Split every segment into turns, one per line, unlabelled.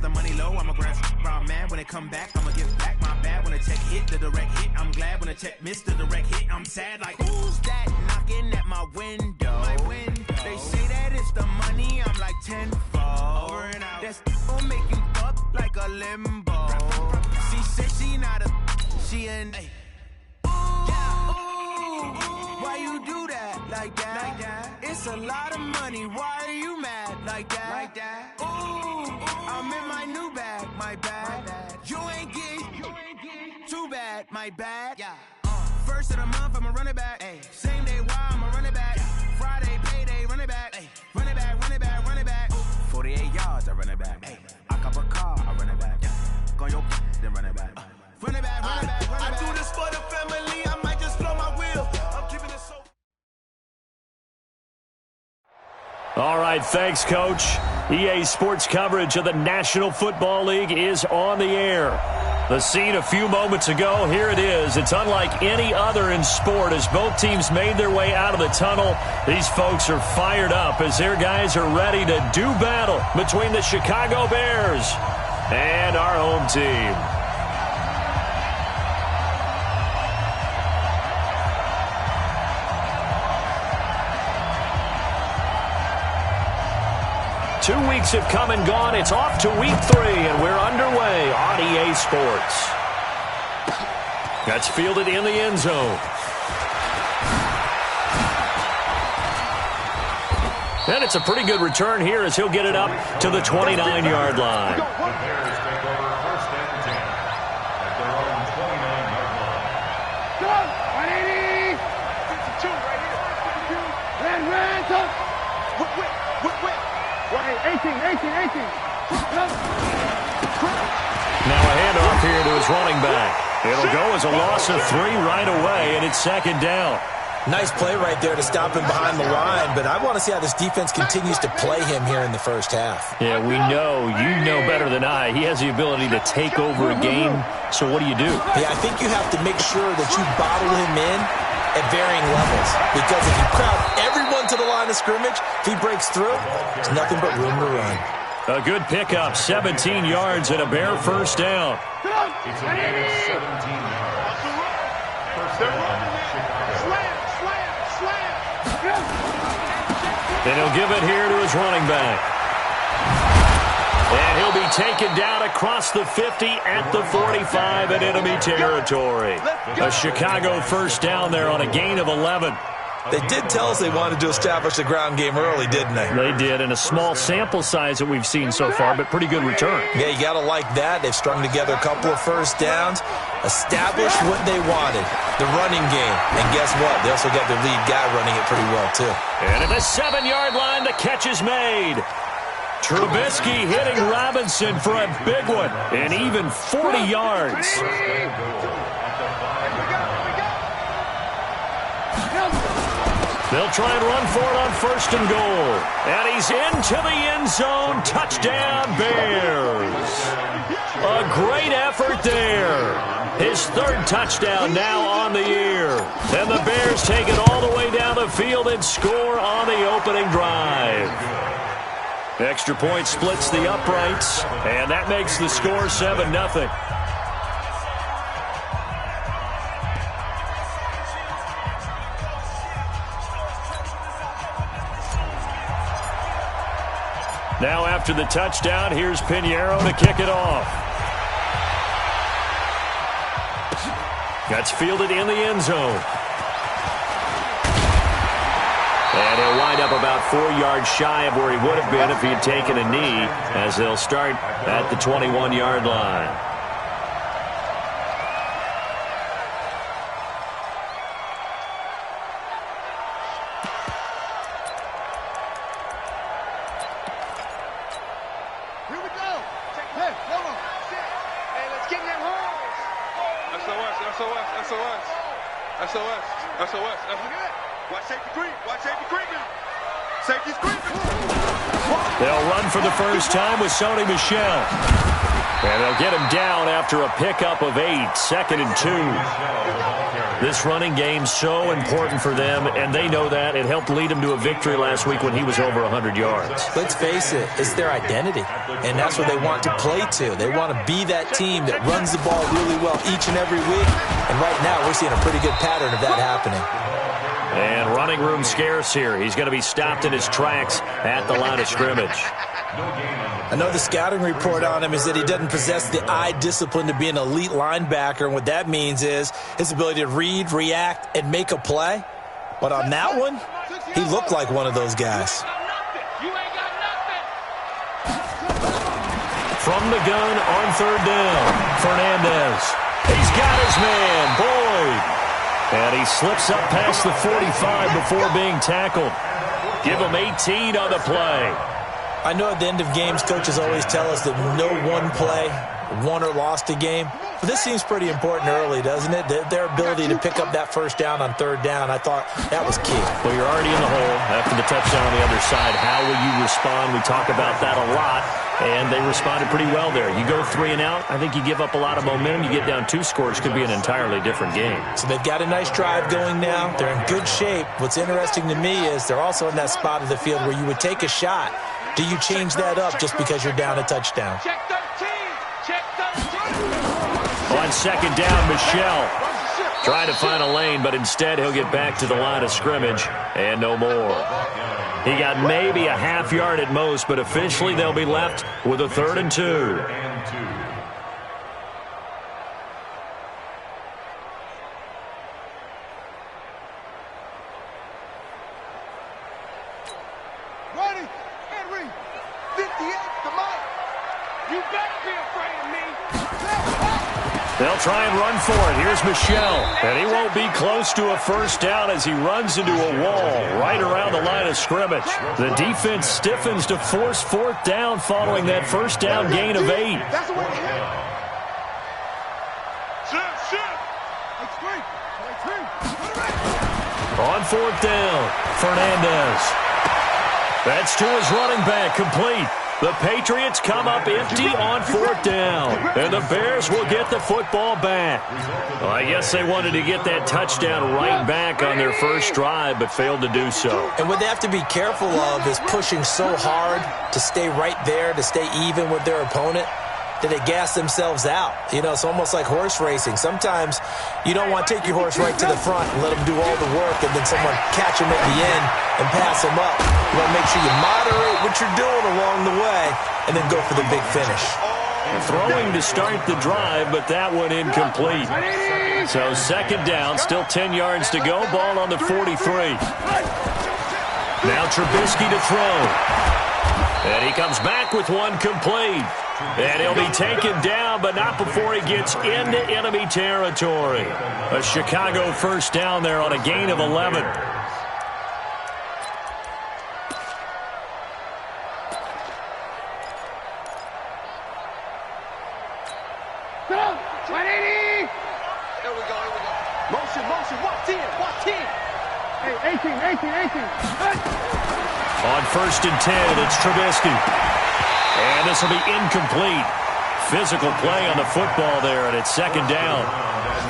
the money low, I'ma grab round man. When it come back, I'ma give back my bad. When a check hit, the direct hit, I'm glad. When a check missed, the direct hit, I'm sad. Like, who's that knocking at my window? They say that it's the money, I'm like tenfold. Over and out. That's gon' make you up like a limbo. She said she not a, she an a. Why you do that like that? It's a lot of money. Why are you mad like that? Ooh, I'm in my new bag, my bad. You ain't get too bad, my bad. First of the month, I'ma run it back. Same day, why I'ma run it back. Friday, payday, run it back. Run it back, run it back, run it back. 48 yards, I run it back. I cop a car, I run it back. Go on your then run it back. Run it back, run it back, run it back. I do this for the family. I might just blow my wheel. I'm keeping it so.
All right, thanks, Coach. EA Sports coverage of the National Football League is on the air. The scene a few moments ago, here it is. It's unlike any other in sport as both teams made their way out of the tunnel. These folks are fired up as their guys are ready to do battle between the Chicago Bears and our home team. Two weeks have come and gone. It's off to week 3, and we're underway on EA Sports. That's fielded in the end zone. And it's a pretty good return here as he'll get it up to the 29-yard line.
The Bears take over first and 10 at their own 29-yard line.
Go! 180! 52 right here. Ran, go! Whip. 18.
Now a handoff here to his running back. It'll go as a loss of 3 right away, and it's second down.
Nice play right there to stop him behind the line, but I want to see how this defense continues to play him here in the first half.
Yeah, we know, you know better than I. He has the ability to take over a game, so what do?
Yeah, I think you have to make sure that you bottle him in at varying levels, because if you crowd everyone to the line of scrimmage, if he breaks through, there's nothing but room to run.
A good pickup, 17 yards and a Bear first down.
It's a gain of 17 yards. First down, Chicago.
And he'll give it here to his running back. And he'll be taken down across the 50 at the 45 in enemy territory. A Chicago first down there on a gain of 11.
They did tell us they wanted to establish the ground game early, didn't they?
They did, in a small sample size that we've seen so far, but pretty good return.
Yeah, you got to like that. They've strung together a couple of first downs, established what they wanted, the running game. And guess what? They also got their lead guy running it pretty well, too.
And at the 7-yard line, the catch is made. Trubisky hitting Robinson for a big one, and even 40 yards. They'll try and run for it on first and goal. And he's into the end zone. Touchdown, Bears. A great effort there. His 3rd touchdown now on the year. And the Bears take it all the way down the field and score on the opening drive. Extra point splits the uprights, and that makes the score 7-0. Now after the touchdown, here's Pinheiro to kick it off. That's fielded in the end zone. And he'll wind up about 4 yards shy of where he would have been if he had taken a knee, as they'll start at the 21-yard line. They'll run for the first time with Sony Michel. And they'll get him down after a pickup of 8, 2nd and 2. This running game's so important for them, and they know that. It helped lead them to a victory last week when he was over 100 yards.
Let's face it, it's their identity, and that's what they want to play to. They want to be that team that runs the ball really well each and every week, and right now we're seeing a pretty good pattern of that happening.
And running room scarce here. He's going to be stopped in his tracks at the line of scrimmage.
I know the scouting report on him is that he doesn't possess the eye discipline to be an elite linebacker, and what that means is his ability to read, react, and make a play. But on that one, he looked like one of those guys.
From the gun on 3rd down, Fernandez. He's got his man, Boyd. And he slips up past the 45 before being tackled. Give him 18 on the play.
I know at the end of games, coaches always tell us that no one play won or lost a game. But this seems pretty important early, doesn't it? Their ability to pick up that first down on 3rd down, I thought that was key.
Well, you're already in the hole after the touchdown on the other side. How will you respond? We talk about that a lot, and they responded pretty well there. You go 3 and out, I think you give up a lot of momentum. You get down 2 scores, could be an entirely different game.
So they've got a nice drive going now. They're in good shape. What's interesting to me is they're also in that spot of the field where you would take a shot. Do you change that up just because you're down a touchdown?
Check 13. Check 13.
On 2nd down, Michelle trying to find a lane, but instead he'll get back to the line of scrimmage and no more. He got maybe a half yard at most, but officially they'll be left with a 3rd and 2.
Ready, Henry, 58, come on. You better be afraid of me.
They'll try and run for it. Here's Michelle, and he won't be close to a 1st down as he runs into a wall right around the line of scrimmage. The defense stiffens to force 4th down following that 1st down gain of 8.
That's the way to hit. Shift.
On 4th down, Fernandez. That's to his running back, complete. The Patriots come up empty on 4th down, and the Bears will get the football back. Well, I guess they wanted to get that touchdown right back on their first drive, but failed to do so.
And what they have to be careful of is pushing so hard to stay right there, to stay even with their opponent, that they gas themselves out. You know, it's almost like horse racing. Sometimes you don't want to take your horse right to the front and let them do all the work and then someone catch him at the end and pass him up. You want to make sure you moderate what you're doing along the way and then go for the big finish.
Throwing to start the drive, but that one incomplete. So 2nd down, still 10 yards to go. Ball on the 43. Now Trubisky to throw. And he comes back with one complete. And he'll be taken down, but not before he gets into enemy territory. A Chicago 1st down there on a gain of 11.
Go, 180. Here we go. Motion. Walk 10. Hey, 18.
On 1st and 10, it's Trubisky. And this will be incomplete. Physical play on the football there, and it's 2nd down.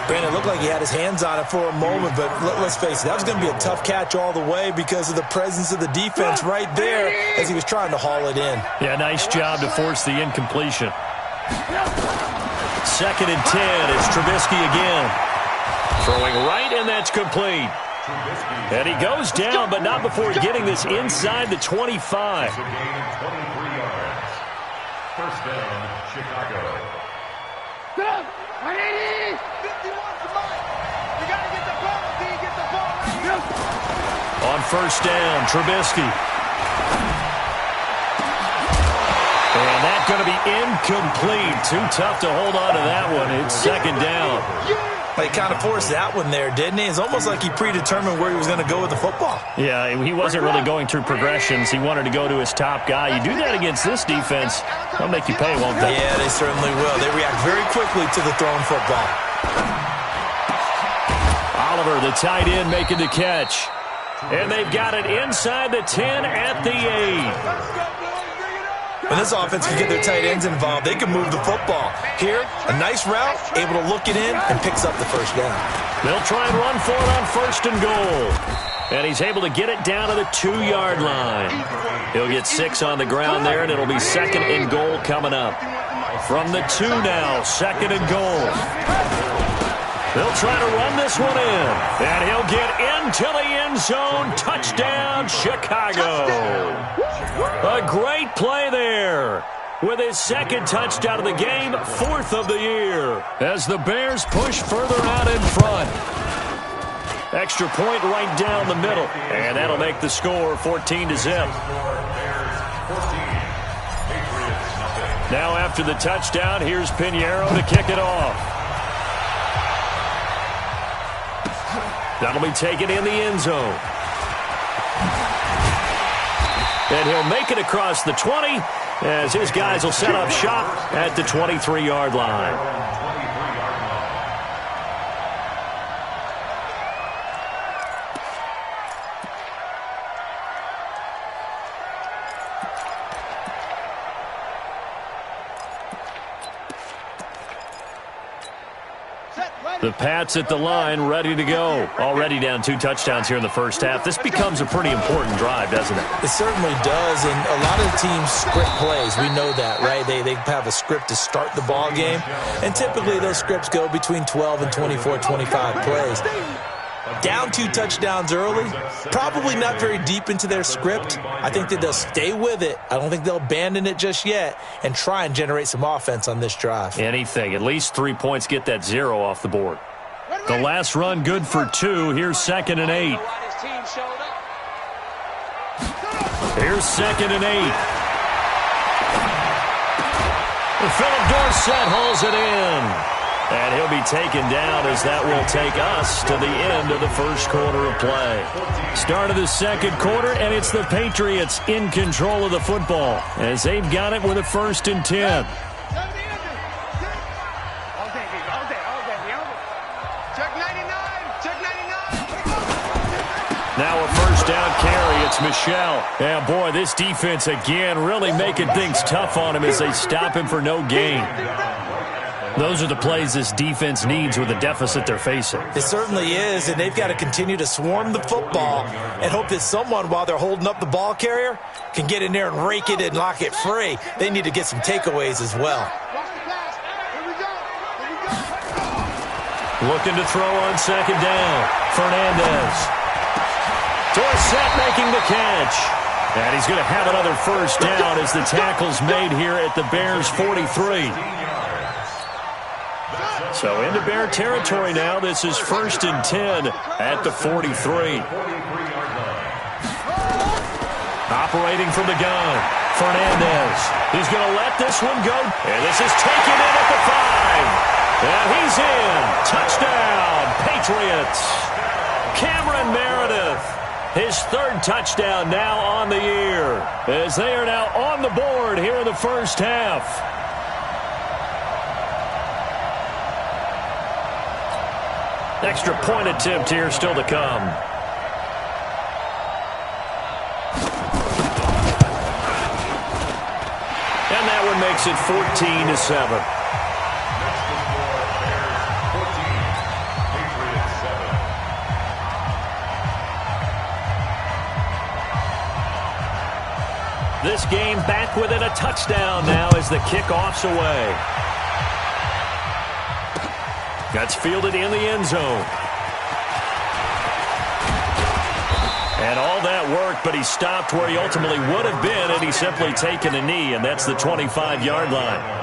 Brandon, it looked like he had his hands on it for a moment, but let's face it, that was going to be a tough catch all the way because of the presence of the defense right there as he was trying to haul it in.
Yeah, nice job to force the incompletion. 2nd and 10, it's Trubisky again. Throwing right, and that's complete. And he goes down, but not before getting this inside the 25.
1st down, Chicago.
Go, 180. 51, come on. You got to get the ball, D. Get the ball right here.
On 1st down, Trubisky. And that's going to be incomplete. Too tough to hold on to that one. It's 2nd down.
He kind of forced that one there, didn't he? It's almost like he predetermined where he was going to go with the football.
Yeah, he wasn't really going through progressions. He wanted to go to his top guy. You do that against this defense, they'll make you pay, won't they?
Yeah, they certainly will. They react very quickly to the thrown football.
Oliver, the tight end, making the catch. And they've got it inside the 10 at the 8.
When this offense can get their tight ends involved, they can move the football. Here, a nice route, able to look it in, and picks up the first down.
They'll try and run for it on 1st and goal. And he's able to get it down to the 2-yard line. He'll get 6 on the ground there, and it'll be 2nd and goal coming up. From the 2 now, 2nd and goal. They'll try to run this one in. And he'll get into the end zone. Touchdown, Chicago. A great play there. With his 2nd touchdown of the game, 4th of the year. As the Bears push further out in front. Extra point right down the middle. And that'll make the score 14-0. Now after the touchdown, here's Pinheiro to kick it off. That'll be taken in the end zone. And he'll make it across the 20 as his guys will set up shop at the 23-yard line. The Pats at the line, ready to go. Already down 2 touchdowns here in the first half. This becomes a pretty important drive, doesn't it?
It certainly does, and a lot of the teams script plays. We know that, right? They have a script to start the ball game, and typically those scripts go between 12 and 24, 25 plays. Down 2 touchdowns early, probably not very deep into their script. I think that they'll stay with it. I don't think they'll abandon it just yet and try and generate some offense on this drive.
Anything. At least 3 points, get that 0 off the board. The last run good for 2. Here's 2nd and 8. Here's 2nd and 8. And Philip Dorsett hauls it in. And he'll be taken down as that will take us to the end of the first quarter of play. Start of the second quarter, and it's the Patriots in control of the football as they've got it with a 1st and 10. Now a first down carry. It's Michel. Yeah, boy, this defense again really making things tough on him as they stop him for no gain. Those are the plays this defense needs with the deficit they're facing.
It certainly is, and they've got to continue to swarm the football and hope that someone, while they're holding up the ball carrier, can get in there and rake it and lock it free. They need to get some takeaways as well.
Looking to throw on 2nd down. Fernandez. Dorsett making the catch. And he's going to have another first down as the tackle's made here at the Bears' 43. So into Bear territory now. This is 1st and 10 at the 43. Operating from the gun. Fernandez. He's going to let this one go. And this is taken in at the 5. And he's in. Touchdown, Patriots. Cameron Meredith. His 3rd touchdown now on the year. As they are now on the board here in the first half. Extra point attempt here still to come. And that one makes it 14-7. This game back within a touchdown now as the kickoff's away. That's fielded in the end zone. And all that worked, but he stopped where he ultimately would have been, and he's simply taken a knee, and that's the 25-yard line.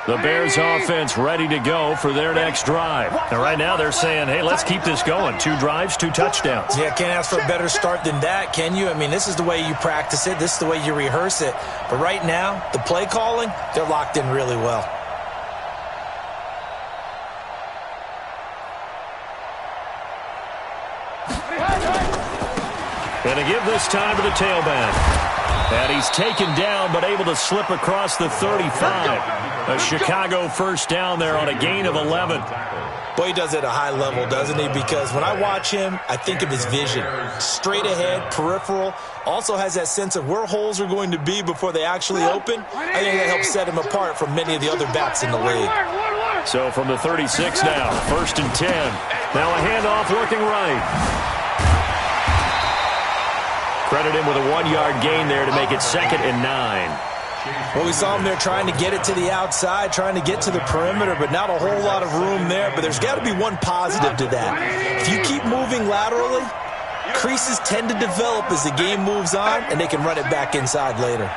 The Bears offense ready to go for their next drive. And right now they're saying, hey, let's keep this going. 2 drives, 2 touchdowns.
Yeah, can't ask for a better start than that, can you? I mean, this is the way you practice it. This is the way you rehearse it. But right now, the play calling, they're locked in really well.
And to give this time to the tailback. And he's taken down, but able to slip across the 35. A Chicago first down there on a gain of 11.
Boy, he does it at a high level, doesn't he? Because when I watch him, I think of his vision. Straight ahead, peripheral. Also has that sense of where holes are going to be before they actually open. I think that helps set him apart from many of the other bats in the league.
So from the 36 now, 1st and 10. Now a handoff working right. Credit him with a 1-yard gain there to make it 2nd and 9.
Well, we saw him there trying to get it to the outside, trying to get to the perimeter, but not a whole lot of room there. But there's got to be one positive to that. If you keep moving laterally, creases tend to develop as the game moves on, and they can run it back inside later.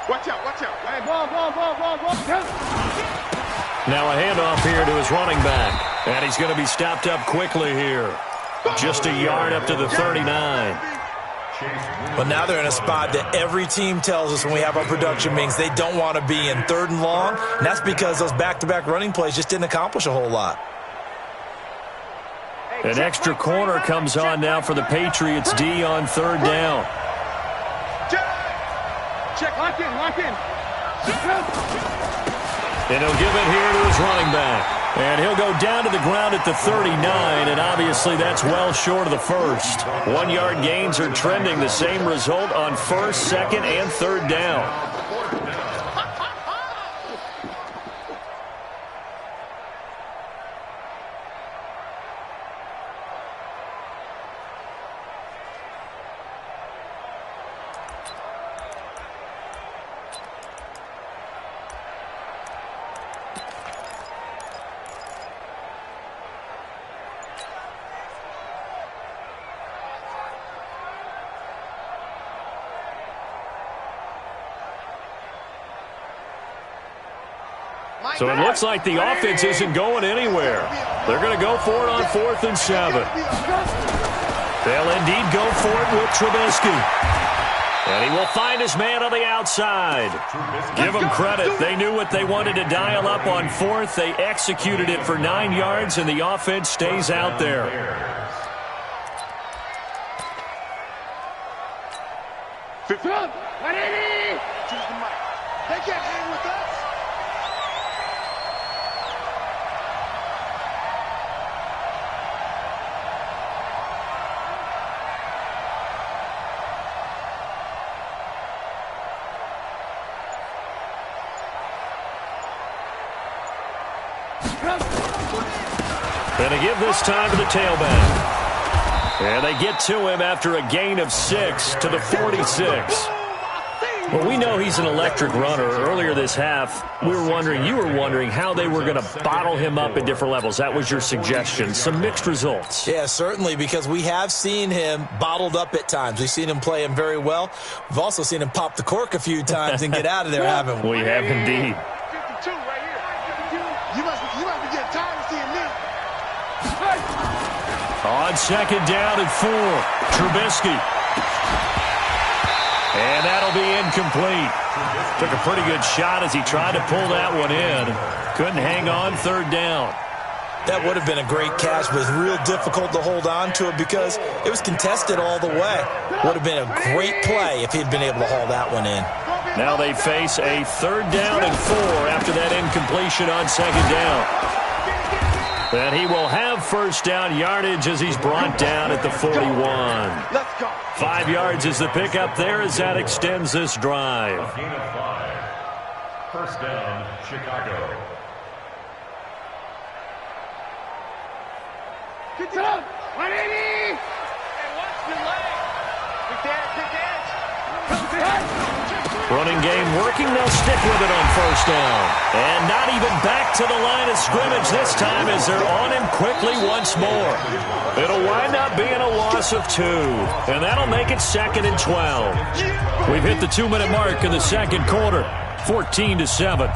Watch out, watch out. Hey, ball.
Now a handoff here to his running back. And he's going to be stopped up quickly here. Just a yard up to the 39.
But now they're in a spot that every team tells us when we have our production meetings they don't want to be in, 3rd and long. And that's because those back-to-back running plays just didn't accomplish a whole lot.
An extra corner comes on now for the Patriots D on 3rd down.
Check, lock in.
And he'll give it here to his running back. And he'll go down to the ground at the 39, and obviously that's well short of the first. 1-yard gains are trending the same result on 1st, 2nd, and 3rd down. So it looks like the offense isn't going anywhere. They're going to go for it on 4th and 7. They'll indeed go for it with Trubisky. And he will find his man on the outside. Give them credit. They knew what they wanted to dial up on 4th. They executed it for 9 yards, and the offense stays out there.
Choose the mic. They can't hang with us.
And they give this time to the tailback. And they get to him after a gain of 6 to the 46. Well, we know he's an electric runner. Earlier this half, you were wondering how they were going to bottle him up at different levels. That was your suggestion. Some mixed results.
Yeah, certainly, because we have seen him bottled up at times. We've seen him play him very well. We've also seen him pop the cork a few times and get out of there, haven't we?
We have indeed.
52 right here. You must be getting tired of seeing me.
On 2nd down and 4, Trubisky. And that'll be incomplete. Took a pretty good shot as he tried to pull that one in. Couldn't hang on 3rd down.
That would have been a great catch, but it was real difficult to hold on to it because it was contested all the way. Would have been a great play if he'd been able to haul that one in.
Now they face a 3rd down and 4 after that incompletion on 2nd down. And he will have 1st down yardage as he's brought down at the 41.
Let's go.
5 yards is the pickup there as that extends this drive.
A gain of 5. 1st down, Chicago.
Get up. 180. And watch the leg. Big edge.
Running game working. They'll stick with it on 1st down. And not even back to the line of scrimmage this time as they're on him quickly once more. It'll wind up being a loss of 2. And that'll make it 2nd and 12. We've hit the 2-minute mark in the 2nd quarter. 14-7.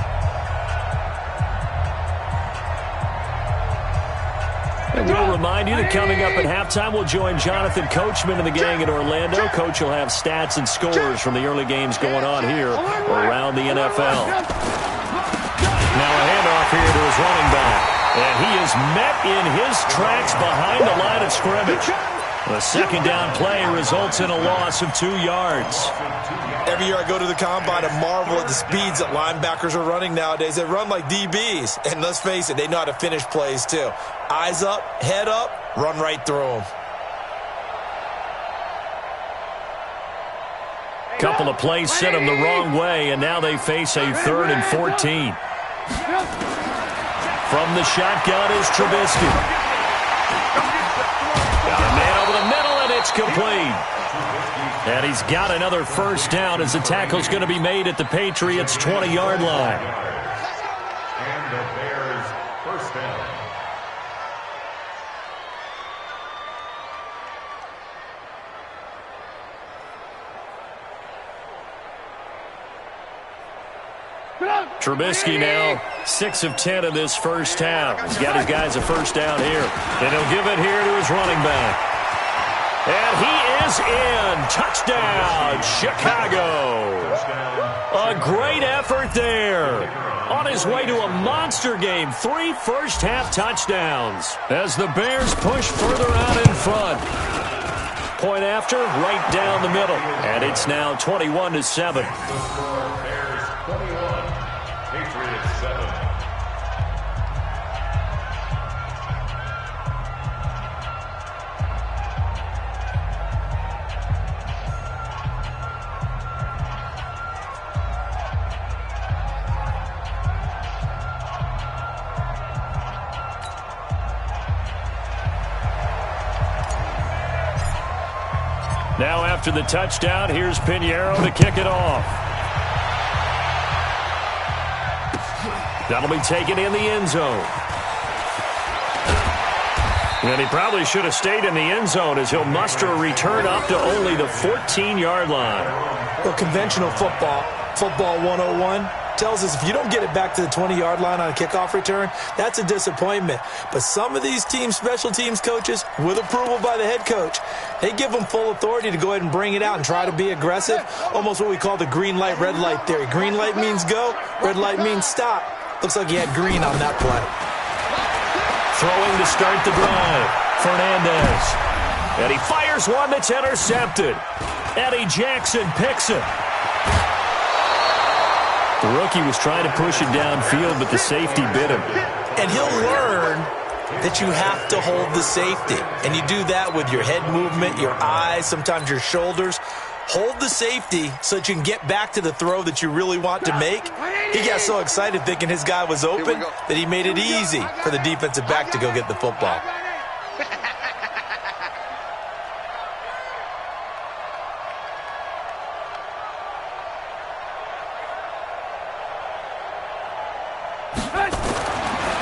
And we'll remind you that coming up at halftime, we'll join Jonathan Coachman and the gang in Orlando. Coach will have stats and scores from the early games going on here around the NFL. Now a handoff here to his running back. And he is met in his tracks behind the line of scrimmage. The second down play results in a loss of 2 yards.
Every year I go to the combine and marvel at the speeds that linebackers are running nowadays. They run like DBs. And let's face it, they know how to finish plays too. Eyes up, head up, run right through them.
Couple of plays sent them the wrong way, and now they face a 3rd and 14. From the shotgun is Trubisky. Got a man over the middle, and it's complete. And he's got another first down as the tackle's going to be made at the Patriots' 20-yard line.
And the Bears first down.
Trubisky now 6 of 10 in this first half. He's got his guys a first down here. And he'll give it here to his running back. And he is in. Touchdown, Chicago. A great effort there. On his way to a monster game. 3 first-half touchdowns as the Bears push further out in front. Point after, right down the middle. And it's now 21-7.
Bears 21, Patriots 7.
Now after the touchdown, here's Pinheiro to kick it off. That'll be taken in the end zone. And he probably should have stayed in the end zone as he'll muster a return up to only the 14-yard line.
Well, conventional football 101, tells us if you don't get it back to the 20-yard line on a kickoff return, that's a disappointment. But some of these teams, special teams coaches, with approval by the head coach, they give them full authority to go ahead and bring it out and try to be aggressive, almost what we call the green light, red light theory. Green light means go, red light means stop. Looks like he had green on that play.
Throwing to start the drive, Fernandez. And he fires one that's intercepted. Eddie Jackson picks it. The rookie was trying to push it downfield, but the safety bit him.
And he'll learn that you have to hold the safety. And you do that with your head movement, your eyes, sometimes your shoulders. Hold the safety so that you can get back to the throw that you really want to make. He got so excited thinking his guy was open that he made it easy for the defensive back to go get the football.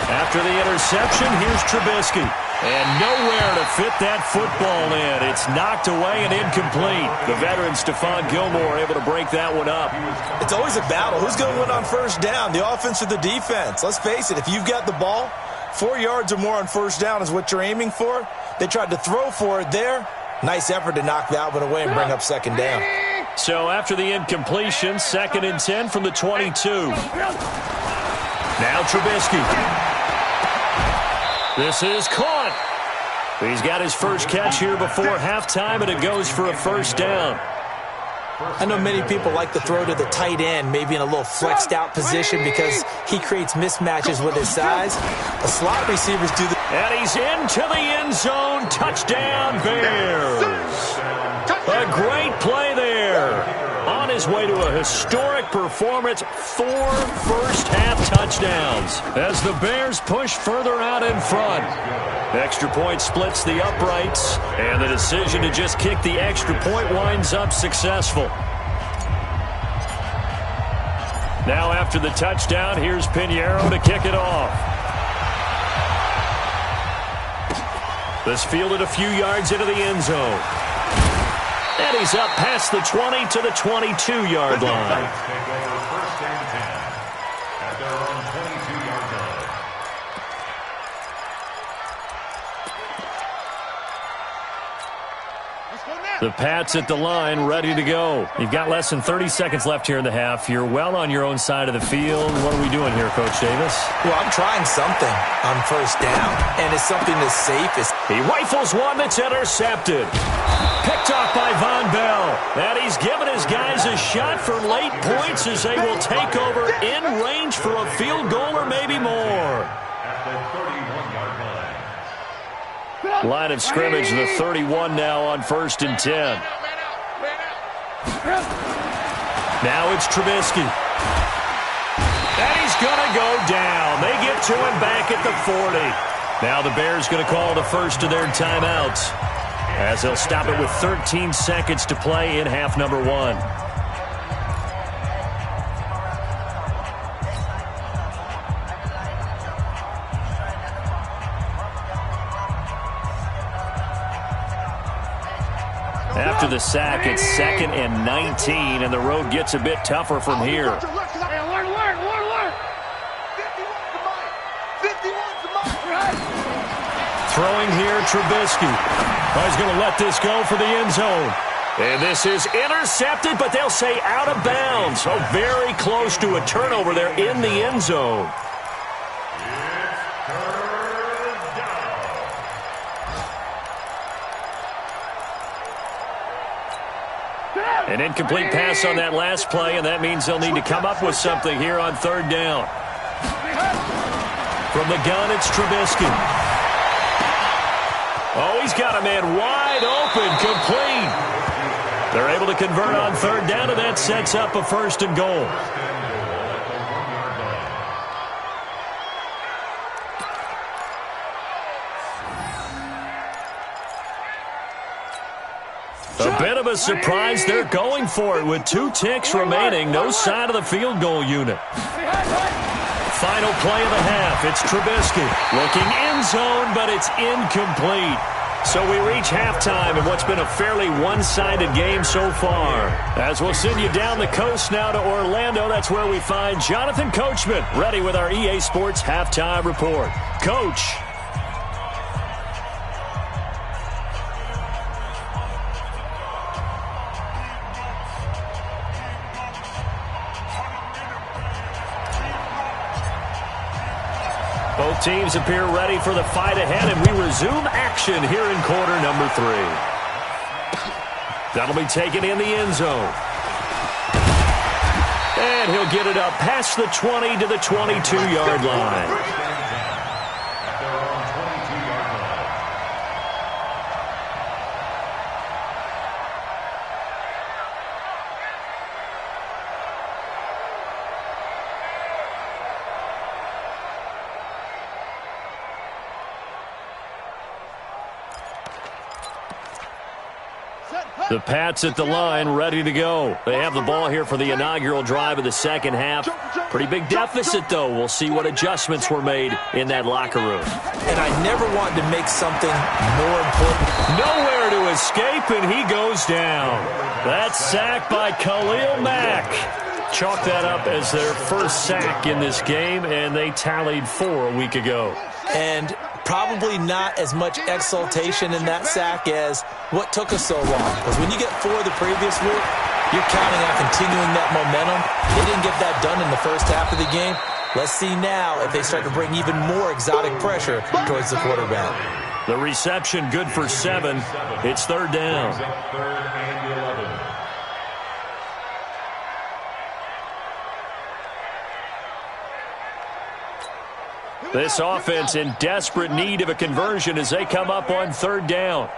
After the interception, here's Trubisky. And nowhere to fit that football in. It's knocked away and incomplete. The veteran Stephon Gilmore able to break that one up.
It's always a battle. Who's going to win on first down, the offense or the defense? Let's face it, if you've got the ball, 4 yards or more on first down is what you're aiming for. They tried to throw for it there. Nice effort to knock that one away and bring up second down.
So after the incompletion, 2nd and 10 from the 22. Now Trubisky. This is caught. He's got his first catch here before halftime, and it goes for a first down.
I know many people like to throw to the tight end, maybe in a little flexed out position because he creates mismatches with his size. The slot receivers do the...
And he's into the end zone. Touchdown, Bears. A great play there. On his way to a historic performance, 4 first-half touchdowns as the Bears push further out in front. Extra point splits the uprights, and the decision to just kick the extra point winds up successful. Now after the touchdown, here's Pinheiro to kick it off. This fielded a few yards into the end zone. And he's up past the 20 to the 22-yard line.
Take over 1st and 10 at their own 22-yard line.
Let's go now.
The Pats at the line, ready to go. You've got less than 30 seconds left here in the half. You're well on your own side of the field. What are we doing here, Coach Davis?
Well, I'm trying something on first down, and it's something that's safe.
He rifles one that's intercepted. Picked off by Von Bell. And he's given his guys a shot for late points as they will take over in range for a field goal or maybe more. Line of scrimmage, the 31 now on 1st and 10. Now it's Trubisky. And he's going to go down. They get to him back at the 40. Now the Bears going to call the first of their timeouts, as they'll stop it with 13 seconds to play in half number 1. After the sack, it's 2nd and 19, and the road gets a bit tougher from here.
Alert. 51 to mine. 51 to mine.
Throwing here, Trubisky. He's going to let this go for the end zone. And this is intercepted, but they'll say out of bounds. So very close to a turnover there in the end zone. An incomplete pass on that last play, and that means they'll need to come up with something here on 3rd down. From the gun, it's Trubisky. Oh, he's got a man wide open, complete. They're able to convert on 3rd down, and that sets up a 1st and goal. A bit of a surprise. They're going for it with 2 ticks remaining. No sign of the field goal unit. Final play of the half. It's Trubisky looking end zone, but it's incomplete. So we reach halftime in what's been a fairly one-sided game so far. As we'll send you down the coast now to Orlando, that's where we find Jonathan Coachman, ready with our EA Sports Halftime Report. Coach. Both teams appear ready for the fight ahead, and we resume action here in quarter number 3. That'll be taken in the end zone. And he'll get it up past the 20 to the 22-yard line. The Pats at the line, ready to go. They have the ball here for the inaugural drive of the second half. Pretty big deficit, though. We'll see what adjustments were made in that locker room.
And I never wanted to make something more important.
Nowhere to escape, and he goes down. That's sacked by Khalil Mack. Chalk that up as their first sack in this game, and they tallied 4 a week ago.
And probably not as much exultation in that sack as what took us so long. Because when you get 4 the previous week, you're counting on continuing that momentum. They didn't get that done in the first half of the game. Let's see now if they start to bring even more exotic pressure towards the quarterback.
The reception good for 7. It's 3rd down. This offense in desperate need of a conversion as they come up on 3rd down.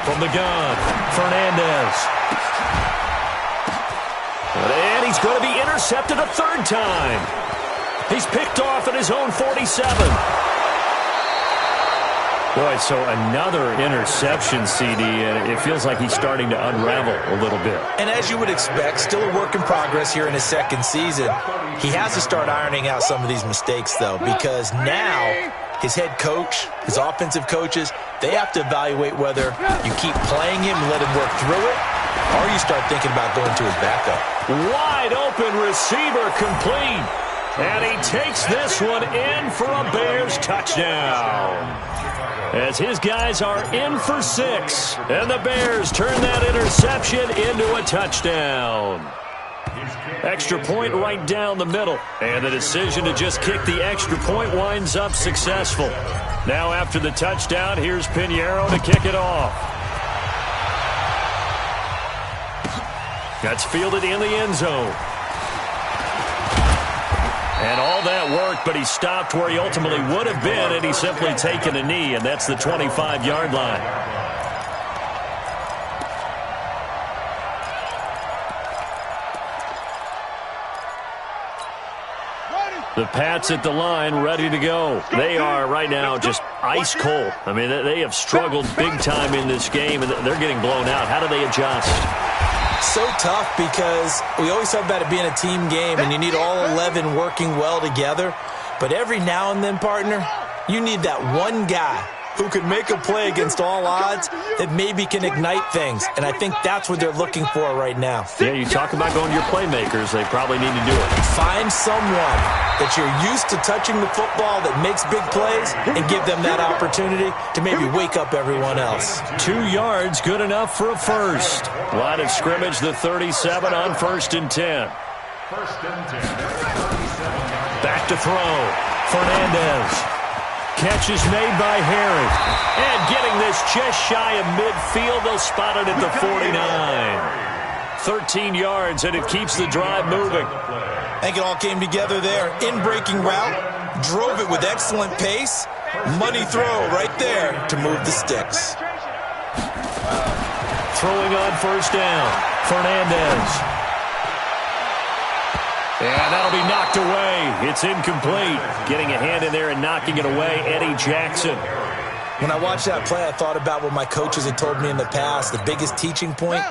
From the gun, Fernandez. And he's going to be intercepted a 3rd time. He's picked off at his own 47. Boy, so another interception, CD, and it feels like he's starting to unravel a little bit.
And as you would expect, still a work in progress here in his second season. He has to start ironing out some of these mistakes, though, because now his head coach, his offensive coaches, they have to evaluate whether you keep playing him and let him work through it, or you start thinking about going to his backup.
Wide open receiver complete. And he takes this one in for a Bears touchdown. As his guys are in for 6. And the Bears turn that interception into a touchdown. Extra point right down the middle. And the decision to just kick the extra point winds up successful. Now after the touchdown, here's Pinheiro to kick it off. That's fielded in the end zone. And all that worked, but he stopped where he ultimately would have been, and he's simply taken a knee, and that's the 25-yard line. The Pats at the line, ready to go. They are right now just ice cold. I mean, they have struggled big time in this game, and they're getting blown out. How do they adjust?
So tough because we always talk about it being a team game, and you need all 11 working well together. But every now and then, partner, you need that one guy who can make a play against all odds that maybe can ignite things. And I think that's what they're looking for right now.
Yeah, you talk about going to your playmakers. They probably need to do it.
Find someone that you're used to touching the football that makes big plays and give them that opportunity to maybe wake up everyone else.
2 yards, good enough for a first. Line of scrimmage, the 37 on 1st and 10. Back to throw. Fernandez. Catch is made by Harry. And getting this just shy of midfield. They'll spot it at the 49. 13 yards, and it keeps the drive moving.
I think it all came together there. In-breaking route. Drove it with excellent pace. Money throw right there to move the sticks.
Throwing on 1st down. Fernandez. And that'll be knocked away. It's incomplete. Getting a hand in there and knocking it away, Eddie Jackson.
When I watched that play, I thought about what my coaches had told me in the past. The biggest teaching point,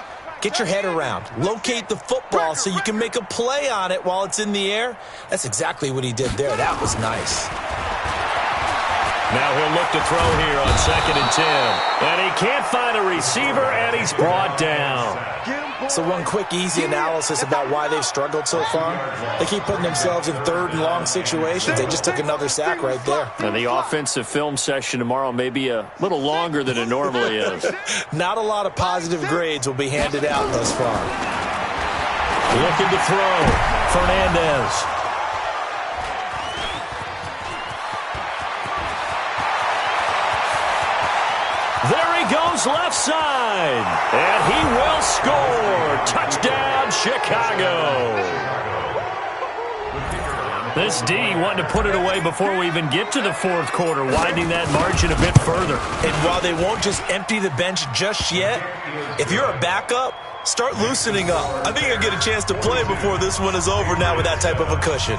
get your head around. Locate the football so you can make a play on it while it's in the air. That's exactly what he did there. That was nice.
Now he'll look to throw here on 2nd and 10. And he can't find a receiver, and he's brought down.
So one quick, easy analysis about why they've struggled so far. They keep putting themselves in 3rd and long situations. They just took another sack right there.
And the offensive film session tomorrow may be a little longer than it normally is.
Not a lot of positive grades will be handed out thus far.
Looking to throw. Fernandez. There he goes left side. And he will score. Touchdown, Chicago. This D wanting to put it away before we even get to the 4th quarter, widening that margin a bit further.
And while they won't just empty the bench just yet, if you're a backup, start loosening up. I think you'll get a chance to play before this one is over now with that type of a cushion.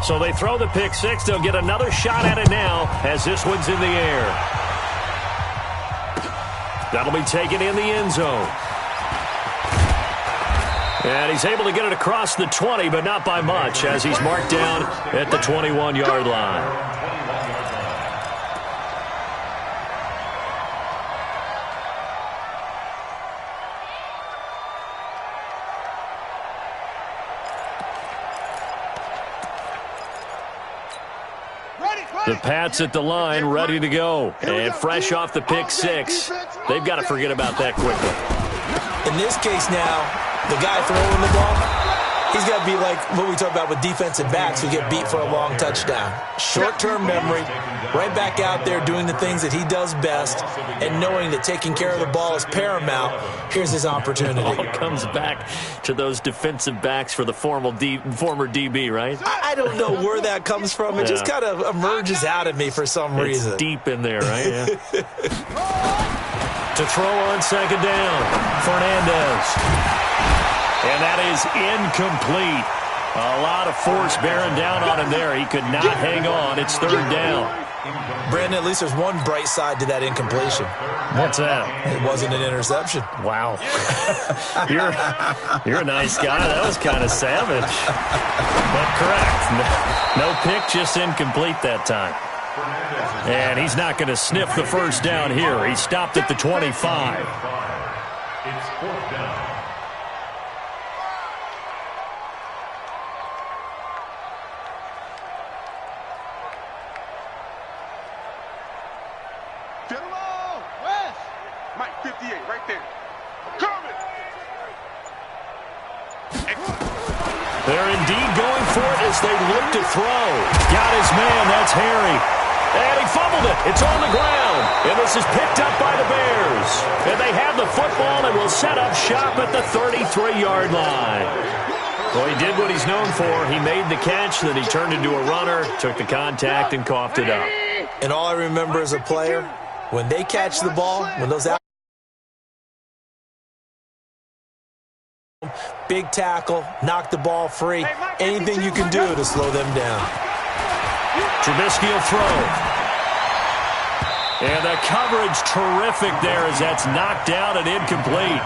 So they throw the pick 6. They'll get another shot at it now as this one's in the air. That'll be taken in the end zone. And he's able to get it across the 20, but not by much as he's marked down at the 21-yard line. The Pats at the line, ready to go. And fresh off the pick 6. They've got to forget about that quickly.
In this case now, the guy throwing the ball, he's got to be like what we talk about with defensive backs who get beat for a long touchdown. Short-term memory, right back out there doing the things that he does best, and knowing that taking care of the ball is paramount. Here's his opportunity.
It all comes back to those defensive backs for the former DB, right?
I don't know where that comes from. It just kind of emerges out of me for some reason.
It's deep in there, right? Yeah. To throw on 2nd down, Fernandez. And that is incomplete. A lot of force bearing down on him there. He could not hang on. It's 3rd down.
Brandon, at least there's one bright side to that incompletion.
What's that?
It wasn't an interception.
Wow. You're a nice guy. That was kind of savage. But correct. No pick, just incomplete that time. And he's not going to sniff the first down here. He stopped at the 25.
It's 4th down.
Mike 58, right there. Coming!
They're indeed going for it as they look to throw. Got his man, that's Harry. And he fumbled it. It's on the ground. And this is picked up by the Bears. And they have the football and will set up shop at the 33-yard line. Well, he did what he's known for. He made the catch, then he turned into a runner, took the contact, and coughed it up.
And all I remember as a player, when they catch the ball, when those out big tackle, knock the ball free, anything you can do to slow them down.
Trubisky will throw. And the coverage terrific there as that's knocked down and incomplete.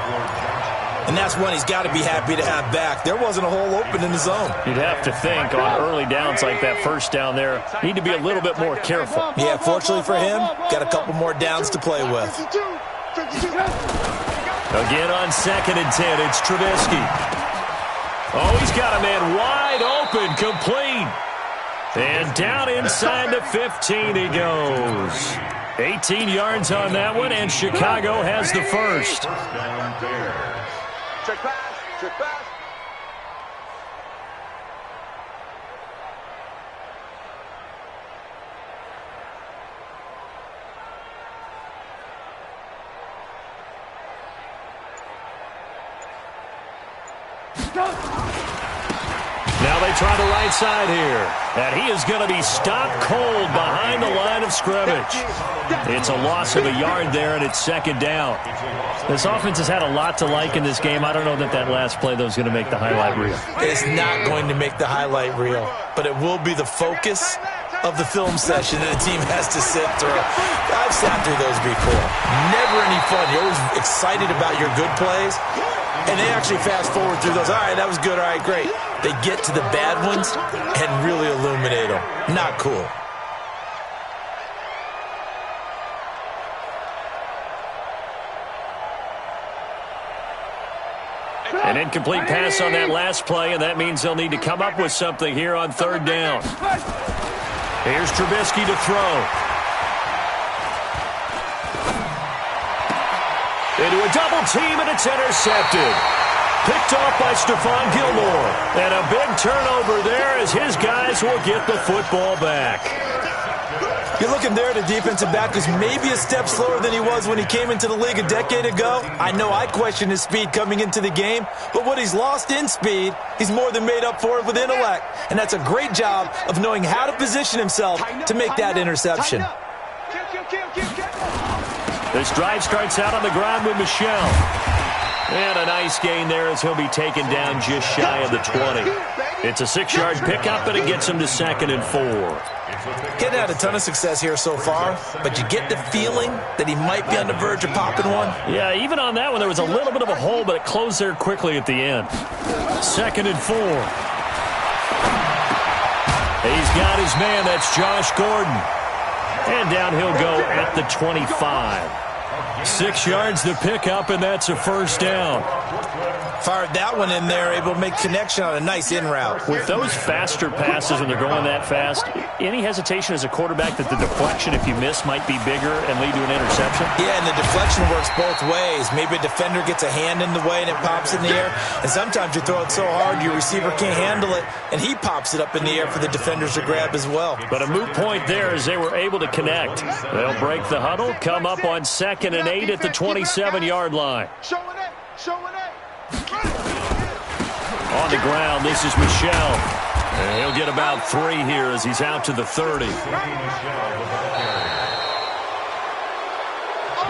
And that's one he's got to be happy to have back. There wasn't a hole open in the zone.
You'd have to think on early downs like that first down there, need to be a little bit more careful.
Yeah, fortunately for him, got a couple more downs to play with.
Again on 2nd and 10, it's Trubisky. Oh, he's got a man wide open, complete. And down inside the 15 he goes. 18 yards on that one, and Chicago has the first.
Check pass, check pass.
Now they try the right side here. And he is going to be stopped cold behind the line of scrimmage. It's a loss of a yard there, and it's 2nd down. This offense has had a lot to like in this game. I don't know that that last play, though, is going to make the highlight reel.
It's not going to make the highlight reel, but it will be the focus of the film session that the team has to sit through. I've sat through those before. Never any fun. You're always excited about your good plays, and they actually fast forward through those. All right, that was good. All right, great. They get to the bad ones and really illuminate them. Not cool.
An incomplete pass on that last play, and that means they'll need to come up with something here on 3rd down. Here's Trubisky to throw. Into a double team, and it's intercepted. Picked off by Stephon Gilmore. And a big turnover there as his guys will get the football back.
You're looking there at a defensive back who's maybe a step slower than he was when he came into the league a decade ago. I know I questioned his speed coming into the game, but what he's lost in speed, he's more than made up for it with intellect. And that's a great job of knowing how to position himself to make that interception.
This drive starts out on the ground with Michel. And a nice gain there as he'll be taken down just shy of the 20. It's a 6-yard pickup, and it gets him to 2nd and 4.
Getting had a ton of success here so far, but you get the feeling that he might be on the verge of popping one.
Yeah, even on that one, there was a little bit of a hole, but it closed there quickly at the end. 2nd and 4. He's got his man. That's Josh Gordon. And down he'll go at the 25. 6 yards the pickup, and that's a 1st down.
Fired that one in there, able to make connection on a nice in route.
With those faster passes when they're going that fast, any hesitation as a quarterback that the deflection, if you miss, might be bigger and lead to an interception?
Yeah, and the deflection works both ways. Maybe a defender gets a hand in the way and it pops in the air, and sometimes you throw it so hard your receiver can't handle it, and he pops it up in the air for the defenders to grab as well.
But a moot point there as they were able to connect. They'll break the huddle, come up on 2nd and 8 at the 27-yard line. On the ground, this is Michel. And he'll get about 3 here as he's out to the 30.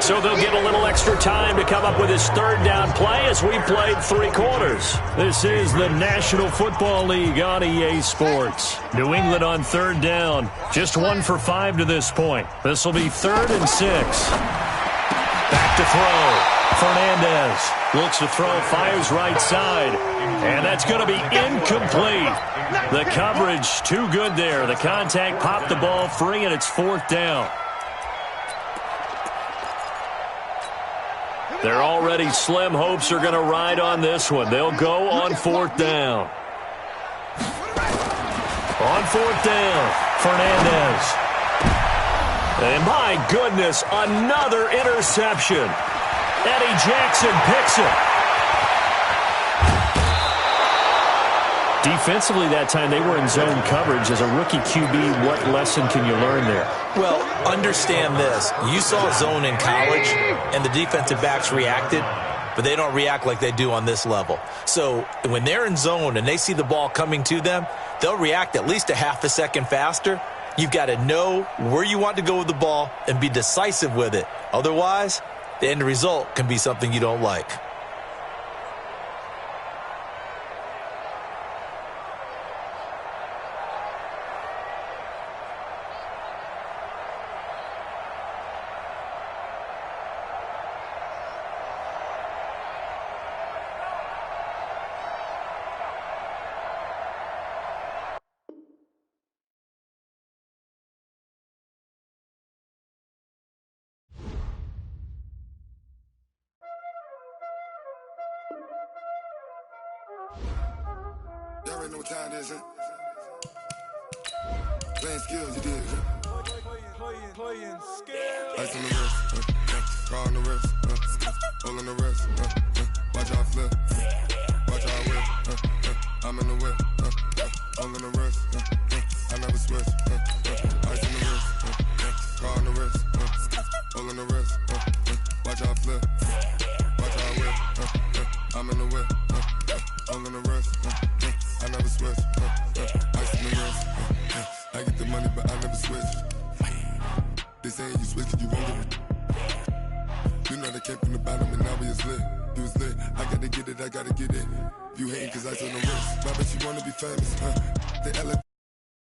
So they'll get a little extra time to come up with his third down play as we played 3 quarters. This is the National Football League on EA Sports. New England on third down. Just 1 for 5 to this point. This will be 3rd and 6. Back to throw. Fernandez looks to throw, fires right side. And that's going to be incomplete. The coverage too good there. The contact popped the ball free, and it's 4th down. Their already slim hopes are going to ride on this one. They'll go on 4th down. On 4th down, Fernandez. And my goodness, another interception. Eddie Jackson picks it. Defensively that time, they were in zone coverage. As a rookie QB, what lesson can you learn there?
Well, understand this. You saw zone in college, and the defensive backs reacted, but they don't react like they do on this level. So when they're in zone and they see the ball coming to them, they'll react at least a half a second faster. You've got to know where you want to go with the ball and be decisive with it. Otherwise, the end result can be something you don't like.
Y'all already know what time it is, huh? Playing skills, you did, huh? Playing skills. Ice on the wrist, car on the wrist, hole on the wrist, watch how I flip, watch how I whip, I'm in the whip, hole on the wrist, I never switch, ice on the wrist, car on the wrist, hole on the wrist, watch how I flip, watch how I whip, I'm in the whip, hole on the wrist, I never switch, ice in the wrist, I get the money but I never switch. They saying you switch cause you won't get it. You know they came from the bottom and now we is lit. You was lit, I gotta get it, I gotta get it. You hating cause ice on the wrist, but I bet you wanna be famous, huh? They